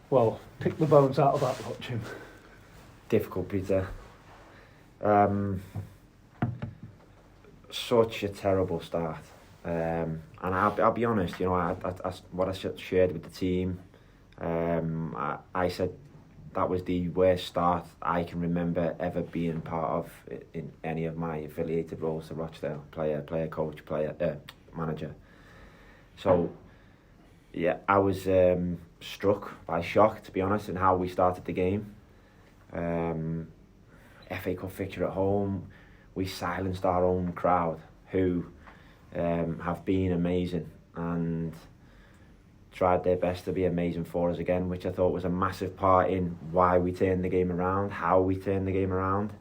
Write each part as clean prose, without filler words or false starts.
Well, pick the bones out of that lot, Jim. Difficult, Peter. Such a terrible start. And I'll be honest, what I shared with the team, I said that was the worst start I can remember ever being part of in any of my affiliated roles to Rochdale. Player, coach, manager. So, yeah, I was struck by shock, to be honest, in how we started the game. FA Cup fixture at home, we silenced our own crowd, who have been amazing and tried their best to be amazing for us again, which I thought was a massive part in why we turned the game around, how we turned the game around.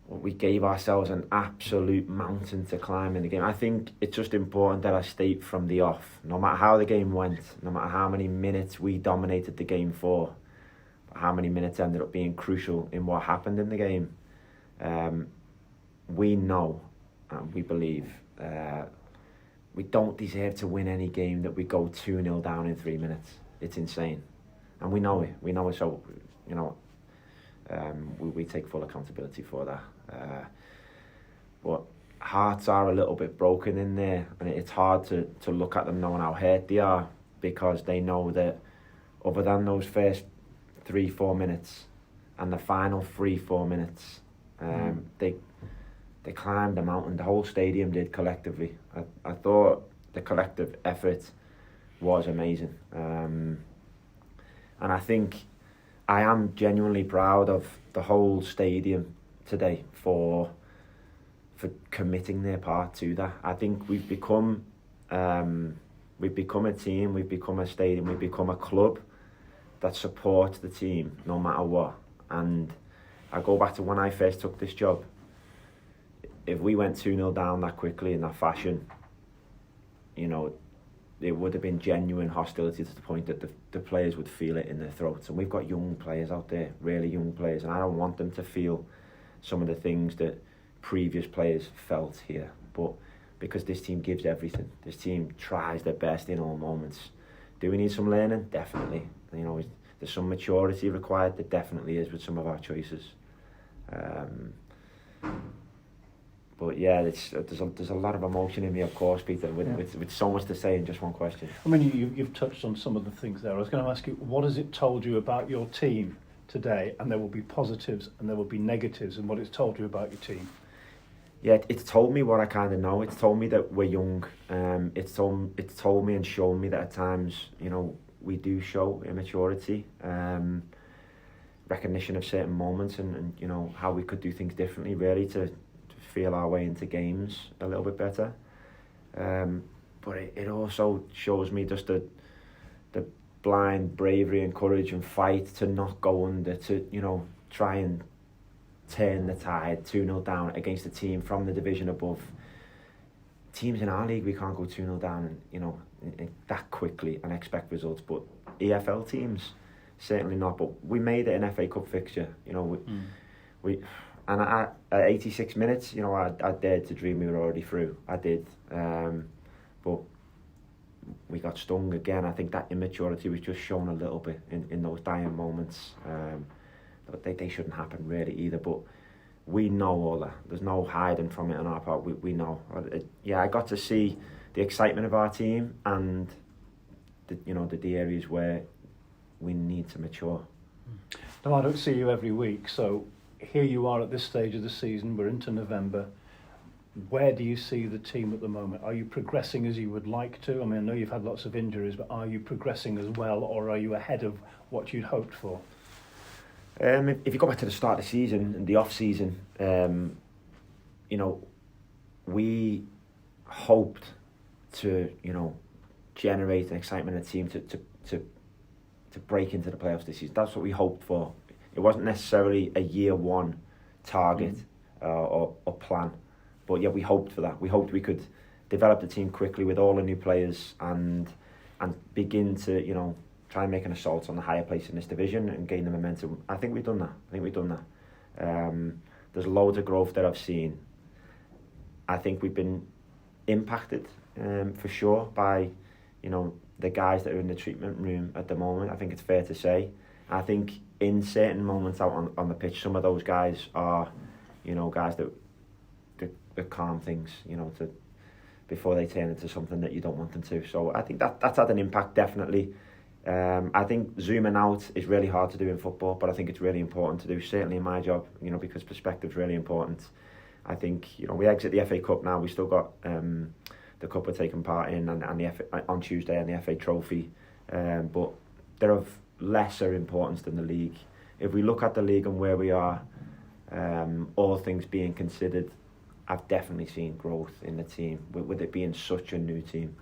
We gave ourselves an absolute mountain to climb in the game. I think it's just important that I state from the off, no matter how the game went, no matter how many minutes we dominated the game for, how many minutes ended up being crucial in what happened in the game, we know and we believe we don't deserve to win any game that we go 2-0 down in 3 minutes. It's insane. And we know it. So, we take full accountability for that. But hearts are a little bit broken in there, and it's hard to look at them knowing how hurt they are, because they know that other than those first 3-4 minutes and the final 3-4 minutes, they climbed the mountain. The whole stadium did collectively. I thought the collective effort was amazing. And I think I am genuinely proud of the whole stadium today for committing their part to that. I think we've become a team, we've become a stadium, we've become a club that supports the team no matter what. And I go back to when I first took this job. If we went 2-0 down that quickly in that fashion, it would have been genuine hostility to the point that the players would feel it in their throats. And we've got young players out there, really young players, and I don't want them to feel some of the things that previous players felt here. But because this team gives everything, this team tries their best in all moments. Do we need some learning? Definitely. There's some maturity required. There definitely is with some of our choices. But yeah, there's a lot of emotion in me, of course, Peter, with so much to say in just one question. I mean, you've touched on some of the things there. I was going to ask you, what has it told you about your team today? And there will be positives and there will be negatives in what it's told you about your team. Yeah, it's told me what I kind of know. It's told me that we're young. It's told me and shown me that at times, we do show immaturity, recognition of certain moments, and how we could do things differently, really, to feel our way into games a little bit better. But it also shows me just the blind bravery and courage and fight to not go under, to try and turn the tide 2-0 down against a team from the division above. Teams in our league, we can't go 2-0 down and that quickly and expect results, but EFL teams certainly not. But we made it an FA Cup fixture, we and at 86 minutes, I dared to dream we were already through. I did, but we got stung again. I think that immaturity was just shown a little bit in those dying moments. But they shouldn't happen really either. But we know all that. There's no hiding from it on our part. We know. I got to see the excitement of our team and the areas where we need to mature. Now, I don't see you every week, so here you are at this stage of the season. We're into November. Where do you see the team at the moment? Are you progressing as you would like to? I mean, I know you've had lots of injuries, but are you progressing as well, or are you ahead of what you'd hoped for? If you go back to the start of the season and the off season, we hoped to generate an excitement in the team to break into the playoffs this season. That's what we hoped for. It wasn't necessarily a year one target or plan, but yeah, we hoped for that. We hoped we could develop the team quickly with all the new players and begin to try and make an assault on the higher place in this division and gain the momentum. I think we've done that. There's loads of growth that I've seen. I think we've been impacted for sure by the guys that are in the treatment room at the moment. I think it's fair to say. I think in certain moments out on the pitch, some of those guys are, you know, guys that calm things, you know, before they turn into something that you don't want them to. So I think that's had an impact, definitely. I think zooming out is really hard to do in football, but I think it's really important to do, certainly in my job, you know, because perspective's really important. I think, you know, we exit the FA Cup now. We still got the cup we're taking part in, and the FA, on Tuesday, and the FA Trophy, but they're of lesser importance than the league. If we look at the league and where we are, all things being considered, I've definitely seen growth in the team with it being such a new team.